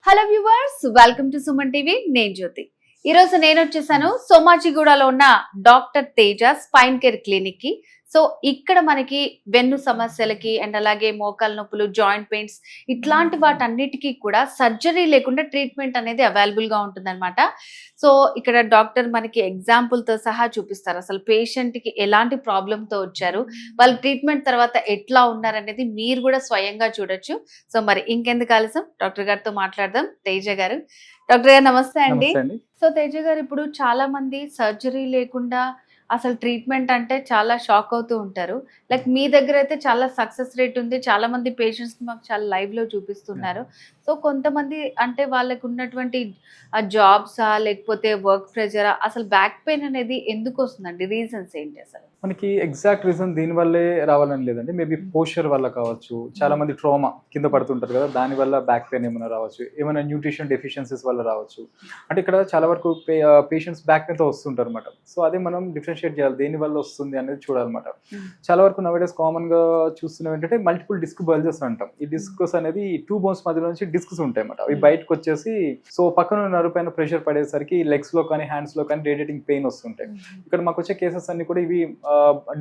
Hello viewers, welcome to Suman TV. నేను జ్యోతి. ఈ రోజు నేను వచ్చేసాను సోమాజిగూడలో ఉన్న doctor Teja spine care clinic కి. సో ఇక్కడ మనకి వెన్ను సమస్యలకి అండ్ అలాగే మోకాలు నొప్పులు, జాయింట్ పెయిన్స్ ఇట్లాంటి వాటన్నిటికీ కూడా సర్జరీ లేకుండా ట్రీట్మెంట్ అనేది అవైలబుల్ గా ఉంటుందన్నమాట. సో ఇక్కడ డాక్టర్ మనకి ఎగ్జాంపుల్ తో సహా చూపిస్తారు అసలు పేషెంట్ కి ఎలాంటి ప్రాబ్లమ్ తో వచ్చారు, వాళ్ళ ట్రీట్మెంట్ తర్వాత ఎట్లా ఉన్నారనేది మీరు కూడా స్వయంగా చూడొచ్చు. సో మరి ఇంకెందుకు ఆలస్యం, డాక్టర్ గారితో మాట్లాడదాం. తేజ గారు, డాక్టర్ గారు నమస్తే అండి. సో తేజ గారు, ఇప్పుడు చాలా మంది సర్జరీ లేకుండా అసలు ట్రీట్మెంట్ అంటే చాలా షాక్ అవుతూ ఉంటారు. లైక్ మీ దగ్గర అయితే చాలా సక్సెస్ రేట్ ఉంది, చాలా మంది పేషెంట్స్ మాకు చాలా లైవ్ లో చూపిస్తున్నారు. సో కొంతమంది అంటే వాళ్ళకు ఉన్నటువంటి జాబ్సా లేకపోతే వర్క్ ప్రెజరా, అసలు బ్యాక్ పెయిన్ అనేది ఎందుకు వస్తుందండి? రీజన్స్ ఏంటి అసలు? మనకి ఎగ్జాక్ట్ రీజన్ దీని వల్లే రావాలని లేదండి. మేబీ పోస్చర్ వల్ల కావచ్చు, చాలా మంది ట్రామా కింద పడుతుంటారు కదా, దాని వల్ల బ్యాక్ పెయిన్ ఏమైనా రావచ్చు, ఏమైనా న్యూట్రిషన్ డెఫిషియన్సీస్ వల్ల రావచ్చు. అంటే ఇక్కడ చాలా వరకు పేషెంట్స్ బ్యాక్ పెయిన్తో వస్తుంటారు అనమాట. సో అదే మనం డిఫరెన్షియేట్ చేయాలి, దేని వల్ల వస్తుంది అనేది చూడాలన్నమాట. చాలా వరకు నవేడేస్ కామన్ గా చూస్తున్నాం ఏంటంటే మల్టిపుల్ డిస్క్ బల్జెస్ అంటాం. ఈ డిస్క్స్ అనేది టూ బోన్స్ మధ్యలో నుంచి డిస్క్స్ ఉంటాయి అన్నమాట. అవి బయటకు వచ్చేసి సో పక్కన నరు పైన ప్రెషర్ పడేసరికి లెగ్స్ లో కానీ హ్యాండ్స్ లో కానీ రేడియేటింగ్ పెయిన్ వస్తుంటాయి. ఇక్కడ మాకు వచ్చే కేసెస్ అన్ని కూడా ఇవి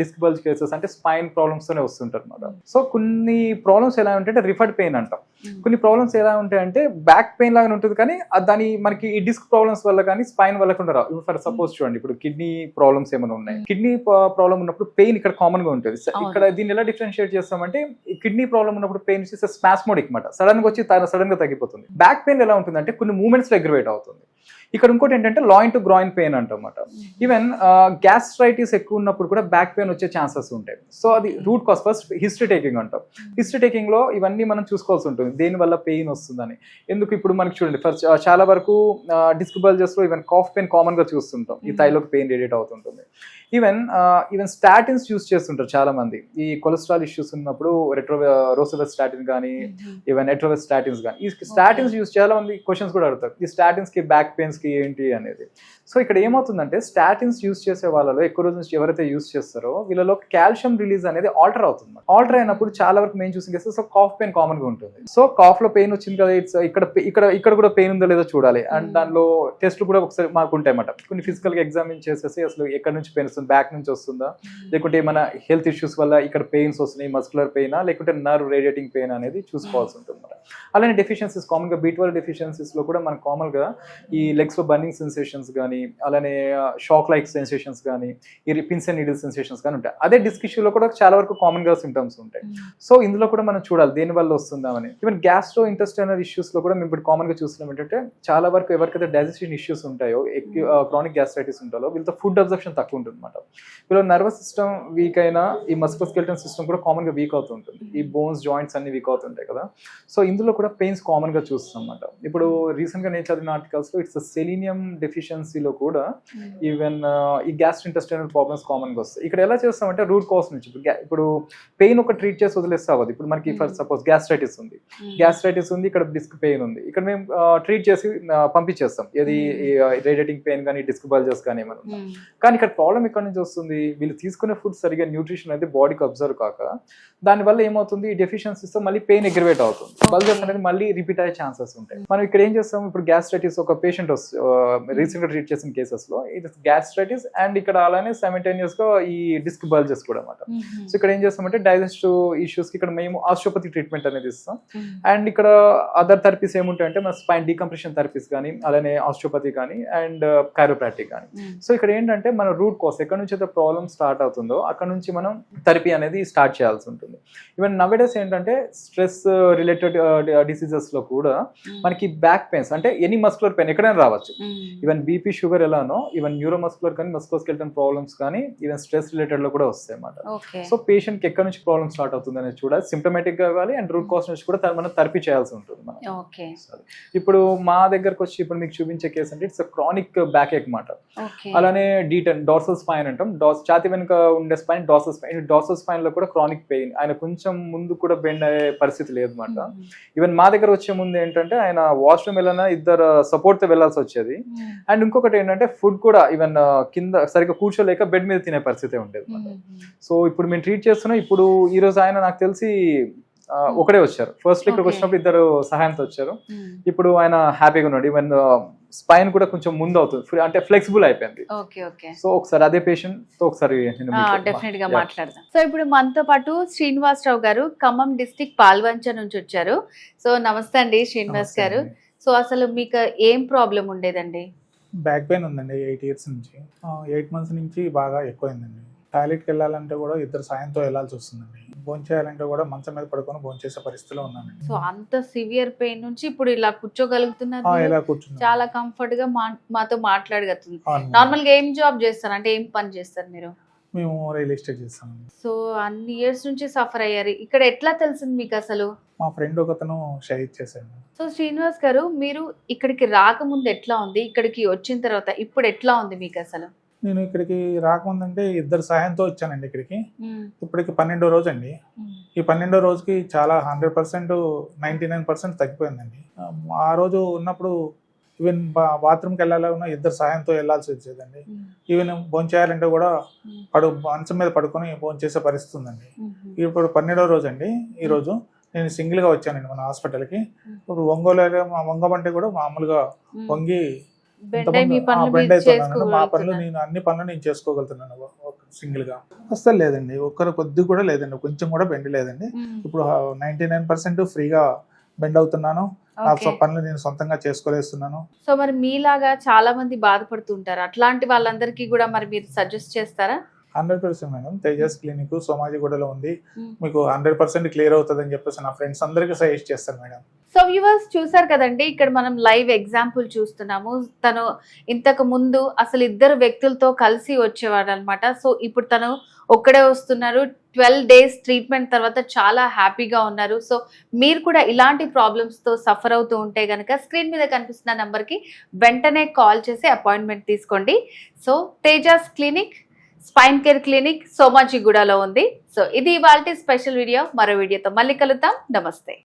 డిస్క్ బల్జ్ కేసెస్, అంటే స్పైన్ ప్రాబ్లమ్స్ తోనే వస్తుంటారు అనమాట. సో కొన్ని ప్రాబ్లమ్స్ ఎలా ఉంటాయంటే రిఫర్డ్ పెయిన్ అంటాం. కొన్ని ప్రాబ్లమ్స్ ఎలా ఉంటాయంటే బ్యాక్ పెయిన్ లాగా ఉంటుంది, కానీ దాని మనకి ఈ డిస్క్ ప్రాబ్లమ్స్ వల్ల కానీ స్పైన్ వల్ల కూడా రావు. ఫర్ సపోజ్ చూడండి, ఇప్పుడు కిడ్నీ ప్రాబ్లమ్స్ ఏమైనా ఉన్నాయి, కిడ్నీ ప్రాబ్లమ్ ఉన్నప్పుడు పెయిన్ ఇక్కడ కామన్ గా ఉంటుంది. ఇక్కడ దీన్ని ఎలా డిఫరెన్షియేట్ చేస్తామంటే, కిడ్నీ ప్రాబ్లమ్ ఉన్నప్పుడు పెయిన్ వచ్చేసి స్పాస్మోడిక్ మాట, సడన్ గా వచ్చి సడన్ గా తగ్గిపోతుంది. బ్యాక్ పెయిన్ ఎలా ఉంటుందంటే కొన్ని మూమెంట్స్ లో అగ్రివేట్ అవుతుంది. ఇక్కడ ఇంకోటి ఏంటంటే లాయిన్ టు గ్రాయిన్ పెయిన్ అంటమాట. ఈవెన్ గ్యాస్ట్రైటిస్ ఎక్కువ ఉన్నప్పుడు కూడా బ్యాక్ పెయిన్ వచ్చే ఛాన్సెస్ ఉంటాయి. సో అది root cause. First history taking అంటాం. హిస్టరీ టేకింగ్ లో ఇవన్నీ మనం చూసుకోవాల్సి ఉంటుంది, దేని వల్ల పెయిన్ వస్తుందని. ఎందుకు ఇప్పుడు మనకి చూడండి, ఫస్ట్ చాలా వరకు డిస్క్ బల్జెస్ లో ఈవెన్ కాఫ్ పెయిన్ కామన్ గా చూస్తుంటాం, ఈ థైలోకి పెయిన్ రేడియేట్ అవుతుంటుంది. ఈవెన్ స్టాటిన్స్ యూస్ చేస్తుంటారు చాలా మంది. ఈ కొలెస్ట్రాల్ ఇష్యూస్ ఉన్నప్పుడు రోసోవెస్టాటిన్ కానీ ఈవెన్ ఎట్రోవెస్టాటిన్స్ కానీ, ఈ స్టాటిన్స్ యూస్ చాలా మంది క్వశ్చన్స్ కూడా అడుగుతారు, ఈ స్టాటిన్స్ కి బ్యాక్ పెయిన్స్ కి ఏంటి అనేది. సో ఇక్కడ ఏమవుతుందంటే స్టాటిన్స్ యూస్ చేసే వాళ్ళలో ఎక్కువ రోజు నుంచి ఎవరైతే యూస్ చేస్తారో వీళ్ళలో కాల్షియం రిలీజ్ అనేది ఆల్టర్ అవుతుంది. ఆల్టర్ అయినప్పుడు చాలా వరకు మేము చూసిన case so calf pain common గా ఉంటుంది. సో కాఫ్ లో పెయిన్ వచ్చింది కదా, ఇట్స్ ఇక్కడ కూడా పెయిన్ ఉందో లేదో చూడాలి. అండ్ దానిలో టెస్ట్లు కూడా ఒకసారి మాకు ఉంటాయి అన్నమాట. కొన్ని ఫిజికల్ గా ఎగ్జామిన్ చేసేసి అసలు ఎక్కడి నుంచి పెయిన్ వస్తుంది, బ్యాక్ నుంచి వస్తుందా, లేకుంటే ఏమైనా హెల్త్ ఇష్యూస్ వల్ల ఇక్కడ పెయిన్స్ వస్తున్నాయి, మస్కులర్ పెయినా లేకుంటే నర్వ్ రేడియేటింగ్ పెయిన్ అనేది చూసుకోవాల్సి ఉంటుంది. అలానే డెఫిషియన్సీస్ కామన్ గా B12 డెఫిషియన్సీస్ లో కూడా మనకు కామన్ గా ఈ లెగ్స్ లో బర్నింగ్ సెన్సేషన్స్ కానీ, అలానే షాక్ లైక్ సెన్సేషన్స్ కానీ, ఈ పిన్స్ అండ్ నీడిల్ సెన్సేషన్స్ కానీ ఉంటాయి. అదే డిస్క్ ఇష్యూలో కూడా చాలా వరకు కామన్ గా సింటమ్స్ ఉంటాయి. సో ఇందులో కూడా మనం చూడాలి దేని వల్ల వస్తుందామని. ఈవెన్ గ్యాస్ట్రో ఇంటెస్టైనల్ ఇష్యూస్ లో కూడా మేము ఇప్పుడు కామన్ గా చూస్తున్నాం ఏంటంటే, చాలా వరకు ఎవరికైతే డైజెషన్ ఇష్యూస్ ఉంటాయో, క్రానిక్ గ్యాస్ట్రైటిస్ ఉంటాయో వీళ్ళతో ఫుడ్ అబ్జర్ప్షన్ తక్కువ ఉంటుంది అనమాట. వీళ్ళ నర్వస్ సిస్టమ్ వీక్ అయినా ఈ మస్కులోస్కెలిటల్ సిస్టమ్ కూడా కామన్ గా వీక్ అవుతుంటుంది. ఈ బోన్స్ జాయింట్స్ అన్ని వీక్ అవుతుంటాయి కదా. సో ఇందులో కూడా పెయిన్స్ కామన్ గా చూస్తాం అన్నమాట. ఇప్పుడు రీసెంట్ గా నేను చదివిన ఆర్టికల్స్ లో ఇట్స్ సెలీనియం డెఫిషియన్సీలో కూడా ఈవెన్ ఈ గ్యాస్ట్రోఇంటెస్టైనల్ ప్రాబ్లమ్స్ కామన్ గా వస్తాయి. ఇక్కడ ఎలా చేస్తామంటే రూట్ కాజ్ నుంచి ఇప్పుడు పెయిన్ ఒక ట్రీట్ చేసి వదిలేస్తే అవ్వదు. ఇప్పుడు మనకి ఫర్ సపోజ్ గ్యాస్ట్రైటిస్ ఉంది, ఇక్కడ డిస్క్ పెయిన్ ఉంది, ఇక్కడ మేము ట్రీట్ చేసి పంపించేస్తాం, ఏది రేడియేటింగ్ పెయిన్ కానీ డిస్క్ బల్జెస్ కానీ ఏమైనా. కానీ ఇక్కడ ప్రాబ్లం ఎక్కడ నుంచి వస్తుంది, వీళ్ళు తీసుకునే ఫుడ్ సరిగా న్యూట్రిషన్ అయితే బాడీకి అబ్జర్వ్ కాక దానివల్ల ఏమవుతుంది, ఈ డెఫిషియన్సీస్ తో మళ్ళీ పెయిన్ అగ్రివేట్ అవుతుంది, బల్జెస్ అనేది మళ్ళీ రిపీట్ అయ్యే ఛాన్సెస్ ఉంటాయి. మనం ఇక్కడ ఏం చేస్తాం, ఇప్పుడు గ్యాస్ట్రైటిస్ ఒక పేషెంట్ రీసెంట్ గా ట్రీట్ చేసిన కేసెస్ లో ఇది గ్యాస్ట్రైటిస్ అండ్ ఇక్కడ అలానే సైమల్టేనియస్ గా ఈ డిస్క్ బల్జెస్ కూడా అన్నమాట. సో ఇక్కడ ఏం చేస్తామంటే డైజెస్టివ్ ఇష్యూస్ కి ఇక్కడ మేము ఆస్టియోపతి ట్రీట్మెంట్ అనేది ఇస్తాం. అండ్ ఇక్కడ అదర్ థెరపీస్ ఏముంటాయంటే మన స్పైన్ డీకంప్రెషన్ థెరపీస్ కానీ, అలానే ఆస్టియోపతి కానీ అండ్ కైరోప్రాక్టిక్ కానీ. సో ఇక్కడ ఏంటంటే మన రూట్ కాజ్ ఎక్కడ నుంచి అయితే ప్రాబ్లమ్ స్టార్ట్ అవుతుందో అక్కడ నుంచి మనం థెరపీ అనేది స్టార్ట్ చేయాల్సి ఉంటుంది. ఈవెన్ నవేడేస్ ఏంటంటే స్ట్రెస్ రిలేటెడ్ డిసీజెస్ లో కూడా మనకి బ్యాక్ పెయిన్స్ అంటే ఎనీ మస్కులర్ పెయిన్ ఎక్కడైనా రావచ్చు. ఈవెన్ బీపీ షుగర్ ఎలానో ఈవెన్ న్యూరోమస్కులర్ కానీ మస్కులోస్కెలిటల్ ప్రాబ్లమ్స్ కానీ ఈవెన్ స్ట్రెస్ రిలేటెడ్ లో కూడా వస్తాయి అన్నమాట. సో పేషెంట్ కి ఎక్కడ నుంచి ప్రాబ్లమ్ స్టార్ట్ అవుతుంది అనేది చూడాలి, సిమ్టమేటిక్ గా ఇవ్వాలి అండ్ రూట్ కాజ్ నుంచి కూడా మనం థెరపీ చేయాల్సి ఉంటుంది. ఇప్పుడు మా దగ్గరకు వచ్చి ఇప్పుడు మీకు చూపించే కేసు అంటే ఇట్స్ క్రానిక్ బ్యాక్ ఏక్ మాట. అలానే D10 డార్సల్ స్పైన్ అంటాం, ఛాతి వెనుక ఉండే స్పైన్ డార్సల్ స్పైన్ లో కూడా క్రానిక్ పెయిన్, ఆయన కొంచెం ముందు కూడా బెండ్ అయ్యే పరిస్థితి లేదు అనమాట. ఈవెన్ మా దగ్గర వచ్చే ముందు ఏంటంటే ఆయన వాష్రూమ్ వెళ్ళినా ఇద్దరు సపోర్ట్ తో వెళ్లాల్సి వచ్చేది. అండ్ ఇంకొకటి ఏంటంటే ఫుడ్ కూడా ఈవెన్ కింద సరిగ్గా కూర్చోలేక బెడ్ మీద తినే పరిస్థితి ఉండేది. సో ఇప్పుడు మేము ట్రీట్ చేస్తున్నాం. ఇప్పుడు ఈ రోజు ఆయన నాకు తెలిసి ఒకడే వచ్చారు. ఫస్ట్ ఇక్కడికి Okay. వచ్చినప్పుడు ఇద్దరు సహాయంతో వచ్చారు. Hmm. ఇప్పుడు ఆయన హ్యాపీగా ఉన్నాడు. ఈవెన్ స్పైన్ కూడా కొంచెం ముందు అవుతుంది, అంటే ఫ్లెక్సిబుల్ అయిపోయింది. ఓకే ఓకే సో ఒకసారి అదే పేషెంట్ తో ఒకసారి నేను మీకు- డెఫినెట్ గా Yeah. మాట్లాడదాం. సో ఇప్పుడు మనతో పాటు శ్రీనివాసరావు గారు ఖమ్మం డిస్టిక్ పాల్వంచ నుంచి వచ్చారు. సో నమస్తే అండి శ్రీనివాస్ నమస్తే గారు. అండి. సో అసలు మీకు ఏం ప్రాబ్లం ఉండేదండి? బ్యాక్ పెయిన్ ఉందండి 8 ఇయర్స్ నుంచి. 8 మంత్స్ నుంచి బాగా ఎక్కువైందండి. టాయిలెట్కి వెళ్ళాలంటే కూడా ఇద్దరు సాయంతో వెళ్ళాల్సి వస్తుందండి. భోజనం చేయాలంటే కూడా మంచం మీద పడుకొని భోజనం చేసే పరిస్థితిలో ఉన్నానండి. సో అంత సివియర్ పెయిన్ నుంచి ఇప్పుడు ఇలా కూర్చోగలుగుతున్నారు మీరు? ఇలా కూర్చున్నాను. చాలా కంఫర్ట్ గా మాతో మాట్లాడగలుగుతుంది. నార్మల్ గా ఏం జాబ్ చేస్తారు, అంటే ఏం పని చేస్తారు మీరు? మేము రియల్ ఎస్టేట్ చేస్తామండి. సో అన్ని ఇయర్స్ నుంచి సఫర్ అయ్యారు. ఇక్కడ ఎట్లా తెలిసింది మీకు అసలు? మా ఫ్రెండ్ ఒకతను షేర్ చేశాడు. సో శ్రీనివాస్ గారు, మీరు ఇక్కడికి రాకముందు ఎట్లా ఉంది, ఇక్కడికి వచ్చిన తర్వాత ఇప్పుడు ఎట్లా ఉంది మీకు అసలు? నేను ఇక్కడికి రాకముందంటే ఇద్దరు సాయంతో వచ్చానండి ఇక్కడికి. ఇప్పటికి 12వ రోజు అండి. ఈ 12వ రోజుకి చాలా 100% 99% తగ్గిపోయిందండి. ఆ రోజు ఉన్నప్పుడు ఈవెన్ బాత్రూమ్కి వెళ్ళాలన్నా ఇద్దరు సాయంతో వెళ్ళాల్సి వచ్చేదండి. ఈవెన్ భోజనం చేయాలంటే కూడా మంచం మీద పడుకొని భోజనం చేసే పరిస్థితి ఉందండి. ఇప్పుడు 12వ రోజు అండి. ఈ రోజు నేను సింగిల్గా వచ్చానండి మన హాస్పిటల్కి. ఇప్పుడు వంగమంటే కూడా మామూలుగా వంగి బెండ్ అయి మీ పనులు బెండ్ మీరు అవుతున్నాను. మా పనులు చేసుకోగలుగుతున్నారు. అన్ని పనులు నేను చేసుకోగలుగుతున్నాను సింగిల్ గా. అస్సలు లేదండి, ఒక్కరు కొద్ది కూడా లేదండి, కొంచెం కూడా బెండ్ లేదండి. ఇప్పుడు 99% ఫ్రీగా బెండ్ అవుతున్నాను. నా Okay. పనులు నేను సొంతంగా చేసుకోలేస్తున్నాను. సో మరి మీలాగా చాలా మంది బాధపడుతుంటారు, అట్లాంటి వాళ్ళందరికీ కూడా మరి మీరు సజెస్ట్ చేస్తారా? 100% మేడం. తేజస్ క్లినిక్ సోమాజిగూడలో ఉంది. Hmm. మీకు 100% క్లియర్ అవుతుంది అని చెప్పేసి నా ఫ్రెండ్స్ అందరికీ సజెస్ట్ చేస్తాను మేడం. సో వ్యూవర్స్ చూసారు కదండి, ఇక్కడ మనం లైవ్ ఎగ్జాంపుల్ చూస్తున్నాము. తను ఇంతకు ముందు అసలు ఇద్దరు వ్యక్తులతో కలిసి వచ్చేవాడు అనమాట. సో ఇప్పుడు తను ఒక్కడే వస్తున్నారు. 12 days ట్రీట్మెంట్ తర్వాత చాలా హ్యాపీగా ఉన్నారు. సో మీరు కూడా ఇలాంటి ప్రాబ్లమ్స్తో సఫర్ అవుతూ ఉంటే కనుక స్క్రీన్ మీద కనిపిస్తున్న నెంబర్కి వెంటనే కాల్ చేసి అపాయింట్మెంట్ తీసుకోండి. So Tejas clinic, spine care clinic సోమాజిగూడలో ఉంది. సో ఇది ఇవాల్టి స్పెషల్ వీడియో. మరో వీడియోతో మళ్ళీ కలుద్దాం. నమస్తే.